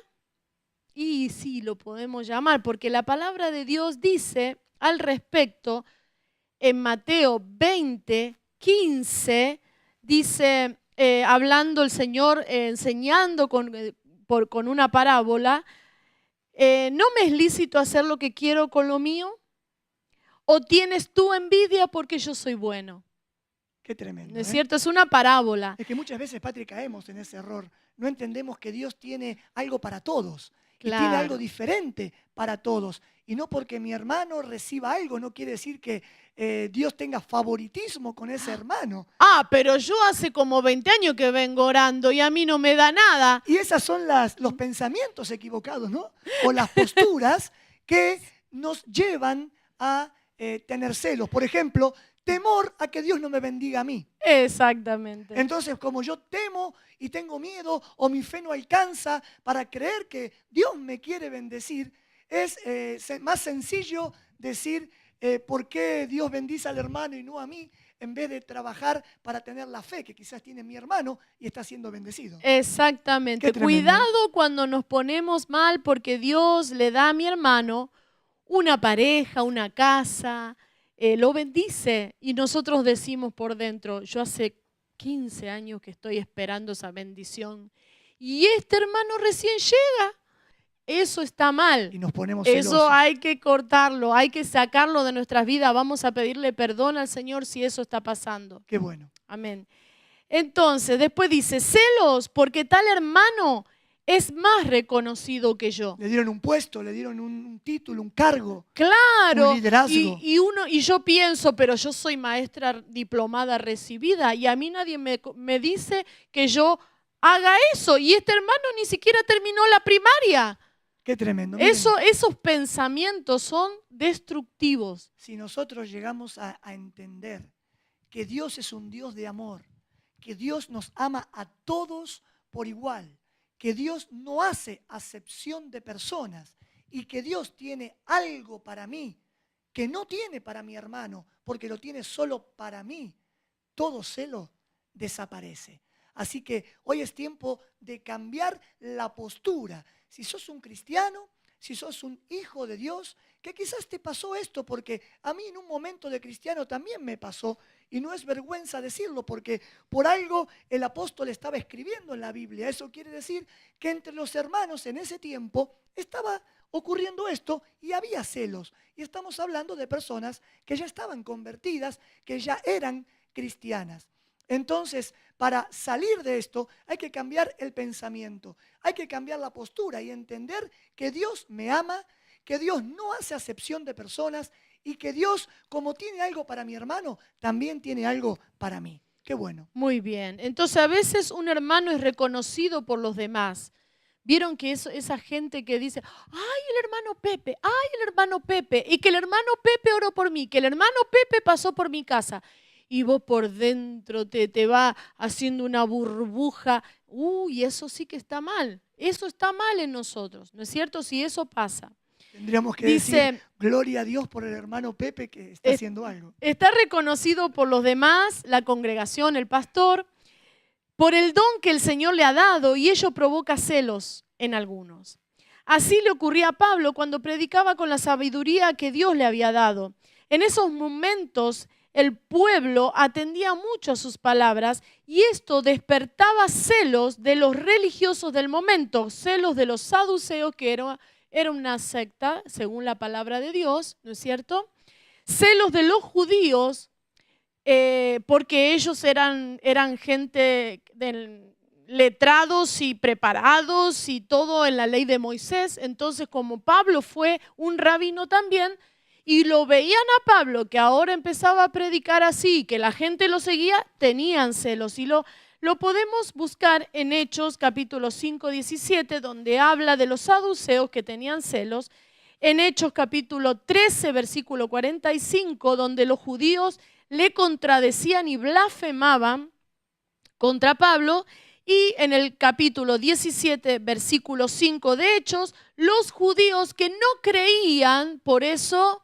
Y sí, lo podemos llamar, porque la palabra de Dios dice al respecto, en Mateo 20:15, dice, hablando el Señor, enseñando con una parábola, ¿no me es lícito hacer lo que quiero con lo mío? ¿O tienes tú envidia porque yo soy bueno? Qué tremendo. ¿No es cierto? Es una parábola. Es que muchas veces, Patrick, caemos en ese error. No entendemos que Dios tiene algo para todos. Y Claro. tiene algo diferente para todos. Y no porque mi hermano reciba algo, no quiere decir que Dios tenga favoritismo con ese hermano. Pero yo hace como 20 años que vengo orando y a mí no me da nada. Y esas son los pensamientos equivocados, ¿no? O las posturas que nos llevan a tener celos. Por ejemplo, temor a que Dios no me bendiga a mí. Exactamente. Entonces, como yo temo y tengo miedo o mi fe no alcanza para creer que Dios me quiere bendecir, es más sencillo decir por qué Dios bendice al hermano y no a mí, en vez de trabajar para tener la fe que quizás tiene mi hermano y está siendo bendecido. Exactamente. Qué tremendo. Cuidado cuando nos ponemos mal porque Dios le da a mi hermano una pareja, una casa, lo bendice y nosotros decimos por dentro, yo hace 15 años que estoy esperando esa bendición y este hermano recién llega. Eso está mal. Y nos ponemos celosos. Eso hay que cortarlo, hay que sacarlo de nuestras vidas. Vamos a pedirle perdón al Señor si eso está pasando. Qué bueno. Amén. Entonces, después dice, celos porque tal hermano es más reconocido que yo. Le dieron un puesto, le dieron un título, un cargo. Claro. Un liderazgo. Y yo pienso, pero yo soy maestra diplomada recibida y a mí nadie me dice que yo haga eso. Y este hermano ni siquiera terminó la primaria. Qué tremendo. Miren, Esos pensamientos son destructivos. si nosotros llegamos a entender que Dios es un Dios de amor, que Dios nos ama a todos por igual, que Dios no hace acepción de personas y que Dios tiene algo para mí que no tiene para mi hermano, porque lo tiene solo para mí, todo celo desaparece. Así que hoy es tiempo de cambiar la postura. Si sos un cristiano, si sos un hijo de Dios, que quizás te pasó esto, porque a mí en un momento de cristiano también me pasó, y no es vergüenza decirlo, porque por algo el apóstol estaba escribiendo en la Biblia. Eso quiere decir que entre los hermanos en ese tiempo estaba ocurriendo esto y había celos. Y estamos hablando de personas que ya estaban convertidas, que ya eran cristianas. Entonces, para salir de esto hay que cambiar el pensamiento, hay que cambiar la postura y entender que Dios me ama, que Dios no hace acepción de personas y que Dios, como tiene algo para mi hermano, también tiene algo para mí. Qué bueno. Muy bien. Entonces, a veces un hermano es reconocido por los demás. ¿Vieron que esa gente que dice, ay, el hermano Pepe, y que el hermano Pepe oró por mí, que el hermano Pepe pasó por mi casa? Y vos por dentro te va haciendo una burbuja. Uy, eso sí que está mal. Eso está mal en nosotros, ¿no es cierto? Si eso pasa. Tendríamos que Dice, decir, gloria a Dios por el hermano Pepe que está haciendo algo. Está reconocido por los demás, la congregación, el pastor, por el don que el Señor le ha dado, y ello provoca celos en algunos. Así le ocurría a Pablo cuando predicaba con la sabiduría que Dios le había dado. En esos momentos el pueblo atendía mucho a sus palabras y esto despertaba celos de los religiosos del momento, celos de los saduceos, que era una secta, según la palabra de Dios, ¿no es cierto? Celos de los judíos, porque ellos eran gente letrados y preparados y todo en la ley de Moisés. Entonces, como Pablo fue un rabino también, y lo veían a Pablo, que ahora empezaba a predicar así, que la gente lo seguía, tenían celos. Y lo podemos buscar en Hechos capítulo 5, 17, donde habla de los saduceos que tenían celos. En Hechos capítulo 13, versículo 45, donde los judíos le contradecían y blasfemaban contra Pablo. Y en el capítulo 17, versículo 5 de Hechos, los judíos que no creían, por eso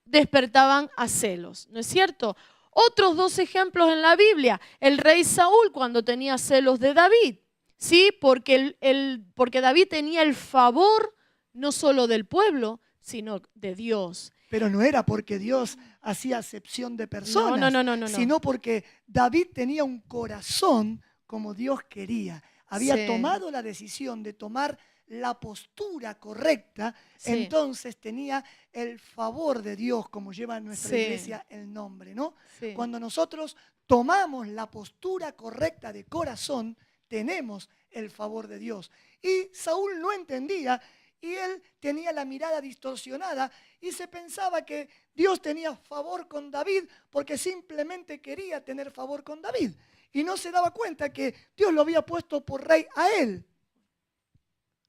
despertaban a celos, ¿no es cierto? Otros dos ejemplos en la Biblia. El rey Saúl cuando tenía celos de David, ¿sí? Porque David tenía el favor no solo del pueblo, sino de Dios. Pero no era porque Dios hacía acepción de personas, no. sino porque David tenía un corazón como Dios quería. Había tomado la decisión de tomar la postura correcta, entonces tenía el favor de Dios, como lleva nuestra iglesia el nombre, ¿no? Cuando nosotros tomamos la postura correcta de corazón, tenemos el favor de Dios. Y Saúl no entendía, y él tenía la mirada distorsionada y se pensaba que Dios tenía favor con David porque simplemente quería tener favor con David. Y no se daba cuenta que Dios lo había puesto por rey a él.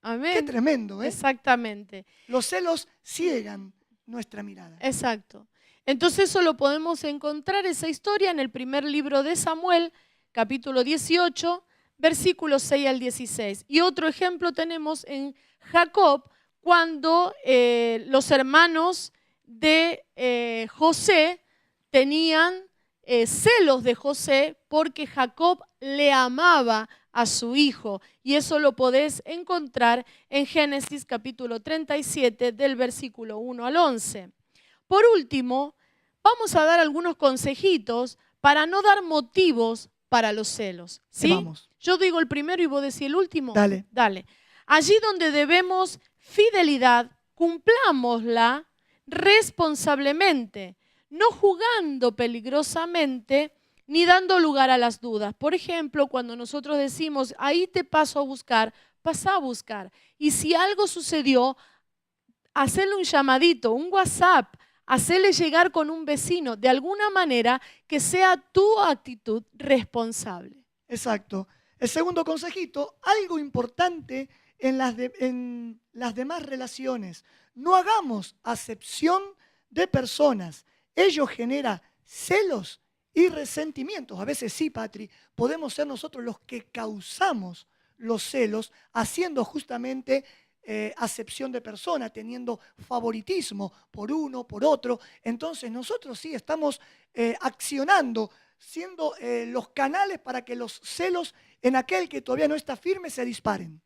Amén. Qué tremendo, ¿eh? Exactamente. Los celos ciegan nuestra mirada. Exacto. Entonces eso lo podemos encontrar, esa historia, en el primer libro de Samuel, capítulo 18, versículos 6 al 16. Y otro ejemplo tenemos en Jacob, cuando los hermanos de José tenían celos de José porque Jacob le amaba a su hijo. Y eso lo podés encontrar en Génesis capítulo 37 del versículo 1 al 11. Por último, vamos a dar algunos consejitos para no dar motivos para los celos. ¿Sí? Vamos. Yo digo el primero y vos decís el último. Dale. Dale. Allí donde debemos fidelidad, cumplámosla responsablemente, no jugando peligrosamente ni dando lugar a las dudas. Por ejemplo, cuando nosotros decimos, ahí te paso a buscar, pasa a buscar. Y si algo sucedió, hacerle un llamadito, un WhatsApp, hacerle llegar con un vecino, de alguna manera que sea tu actitud responsable. Exacto. El segundo consejito, algo importante en las demás relaciones. No hagamos acepción de personas. Ello genera celos y resentimientos. A veces sí, Patri, podemos ser nosotros los que causamos los celos, haciendo justamente acepción de persona, teniendo favoritismo por uno, por otro. Entonces nosotros sí estamos accionando, siendo los canales para que los celos en aquel que todavía no está firme se disparen.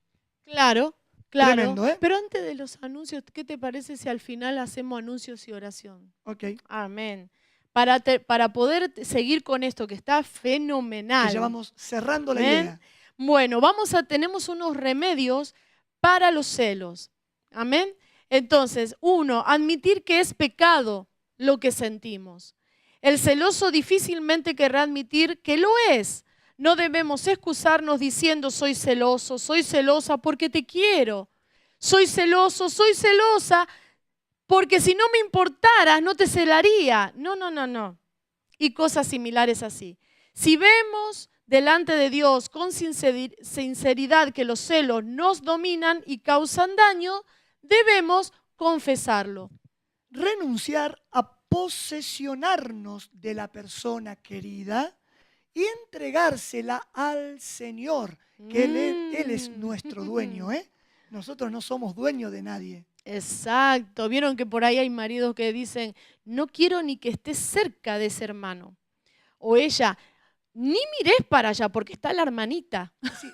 Claro, claro. Tremendo, ¿eh? Pero antes de los anuncios, ¿qué te parece si al final hacemos anuncios y oración? Ok. Amén. Para poder seguir con esto que está fenomenal. Que ya vamos cerrando la Amén. idea. Bueno, tenemos unos remedios para los celos. Amén. Entonces, 1, admitir que es pecado lo que sentimos. El celoso difícilmente querrá admitir que lo es. No debemos excusarnos diciendo soy celoso, soy celosa porque te quiero. Soy celoso, soy celosa porque si no me importaras no te celaría. No. Y cosas similares así. Si vemos delante de Dios con sinceridad que los celos nos dominan y causan daño, debemos confesarlo. Renunciar a posesionarnos de la persona querida y entregársela al Señor, que Él es nuestro dueño, ¿eh? Nosotros no somos dueños de nadie. Exacto. Vieron que por ahí hay maridos que dicen, no quiero ni que estés cerca de ese hermano. O ella, ni mires para allá porque está la hermanita. Sí,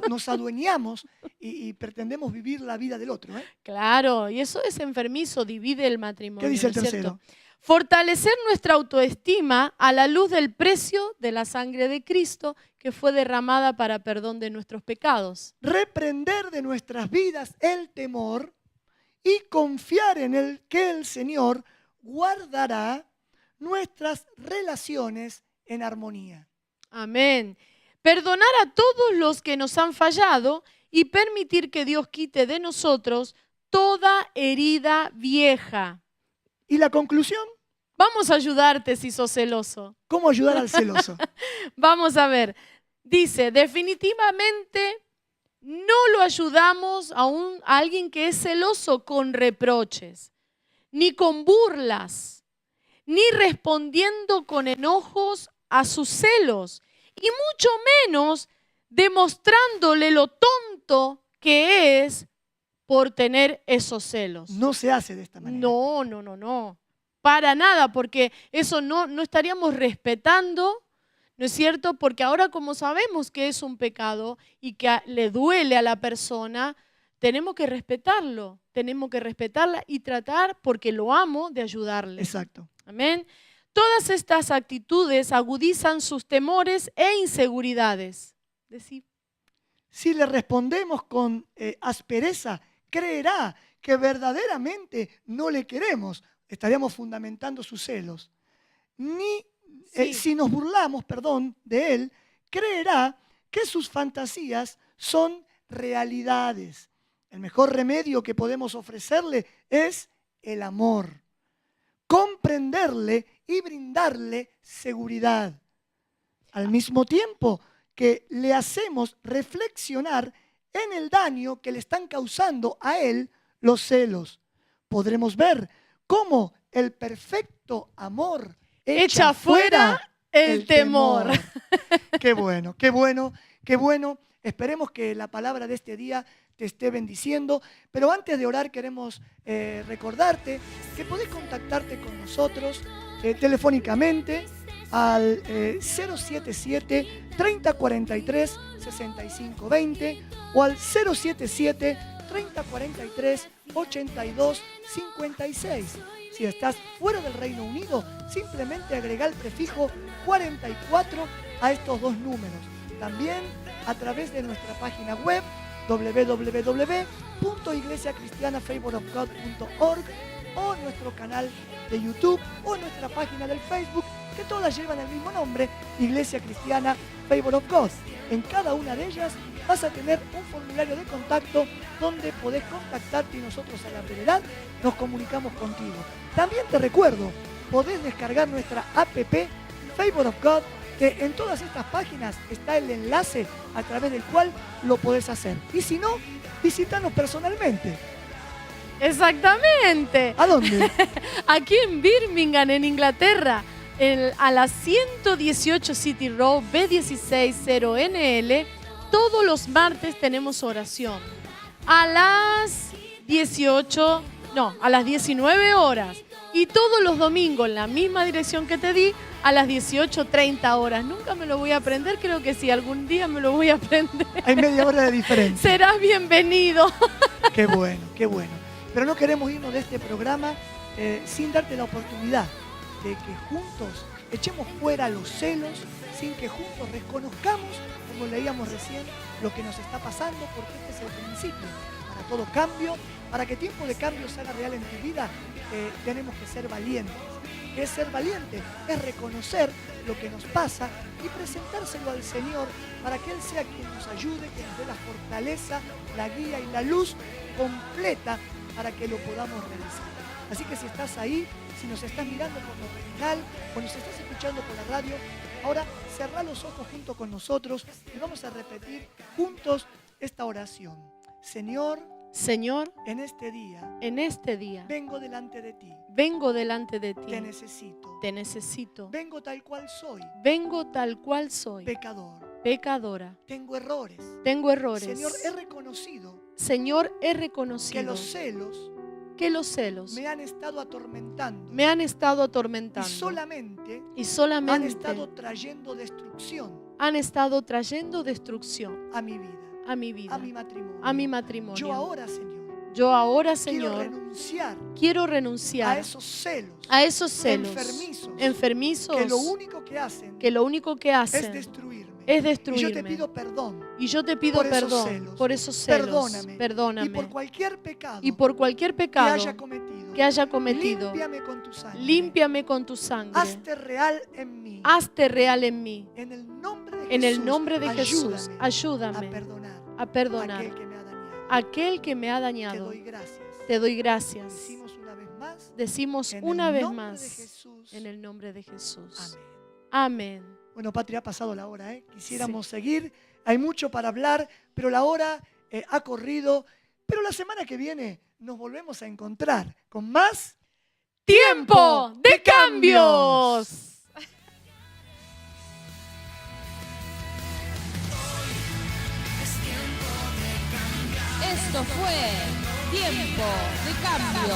nos adueñamos y pretendemos vivir la vida del otro, ¿eh? Claro, y eso es enfermizo, divide el matrimonio. ¿Qué dice el ¿no es tercero? cierto? Fortalecer nuestra autoestima a la luz del precio de la sangre de Cristo que fue derramada para perdón de nuestros pecados. Reprender de nuestras vidas el temor y confiar en que el Señor guardará nuestras relaciones en armonía. Amén. Perdonar a todos los que nos han fallado y permitir que Dios quite de nosotros toda herida vieja. ¿Y la conclusión? Vamos a ayudarte si sos celoso. ¿Cómo ayudar al celoso? Vamos a ver. Dice, definitivamente no lo ayudamos a alguien que es celoso con reproches, ni con burlas, ni respondiendo con enojos a sus celos, y mucho menos demostrándole lo tonto que es por tener esos celos. No se hace de esta manera. No. Para nada, porque eso no estaríamos respetando, ¿no es cierto? Porque ahora como sabemos que es un pecado y que le duele a la persona, tenemos que respetarlo, tenemos que respetarla y tratar, porque lo amo, de ayudarle. Exacto. Amén. Todas estas actitudes agudizan sus temores e inseguridades. Si le respondemos con aspereza, creerá que verdaderamente no le queremos. Estaríamos fundamentando sus celos. Si nos burlamos, de él, creerá que sus fantasías son realidades. El mejor remedio que podemos ofrecerle es el amor. Comprenderle y brindarle seguridad. Al mismo tiempo que le hacemos reflexionar en el daño que le están causando a él los celos. Podremos ver cómo el perfecto amor echa fuera el temor. Qué bueno, qué bueno, qué bueno. Esperemos que la palabra de este día te esté bendiciendo. Pero antes de orar queremos recordarte que podés contactarte con nosotros telefónicamente al 077 3043 6520 o al 077 3043 8256. Si estás fuera del Reino Unido, simplemente agrega el prefijo 44 a estos dos números. También a través de nuestra página web www.iglesiacristianafavorofgod.org o nuestro canal de YouTube o nuestra página del Facebook, que todas llevan el mismo nombre, Iglesia Cristiana Favor of God. En cada una de ellas vas a tener un formulario de contacto donde podés contactarte y nosotros a la brevedad nos comunicamos contigo. También te recuerdo, podés descargar nuestra app Favor of God que en todas estas páginas está el enlace a través del cual lo podés hacer. Y si no, visítanos personalmente. Exactamente. ¿A dónde? Aquí en Birmingham, en Inglaterra, a la 118 City Road, B160NL, todos los martes tenemos oración. A las 19 horas. Y todos los domingos, en la misma dirección que te di, a las 18:30 horas. Nunca me lo voy a aprender, creo que sí, algún día me lo voy a aprender. Hay media hora de diferencia. Serás bienvenido. Qué bueno, qué bueno. Pero no queremos irnos de este programa sin darte la oportunidad de que juntos echemos fuera los celos, sin que juntos reconozcamos, como leíamos recién, lo que nos está pasando, porque este es el principio para todo cambio. Para que tiempo de cambio se haga real en tu vida, tenemos que ser valientes. ¿Qué es ser valiente? Es reconocer lo que nos pasa y presentárselo al Señor para que Él sea quien nos ayude, que nos dé la fortaleza, la guía y la luz completa para que lo podamos realizar. Así que si estás ahí, si nos estás mirando por lo digital o nos estás escuchando por la radio, ahora cerrá los ojos junto con nosotros y vamos a repetir juntos esta oración. Señor, en este día, vengo delante de ti. Te necesito. Vengo tal cual soy. Pecadora. Tengo errores. Señor, he reconocido. Que los celos me han estado atormentando. Y solamente han estado trayendo destrucción. A mi vida. A mi matrimonio. Yo ahora, Señor, quiero renunciar a esos celos enfermizos que lo único que hacen es destruirme. Y yo te pido perdón por esos celos. Perdóname. Y por cualquier pecado que haya cometido, límpiame con tu sangre. Hazte real en mí. En el nombre de Jesús, ayúdame a perdonar a aquel que me ha dañado. Te doy gracias. Decimos una vez más en el nombre de Jesús. Amén. Bueno, Patria, ha pasado la hora, Quisiéramos seguir. Hay mucho para hablar, pero la hora ha corrido. Pero la semana que viene nos volvemos a encontrar con más ¡Tiempo de Cambios! Esto fue Tiempo de Cambio.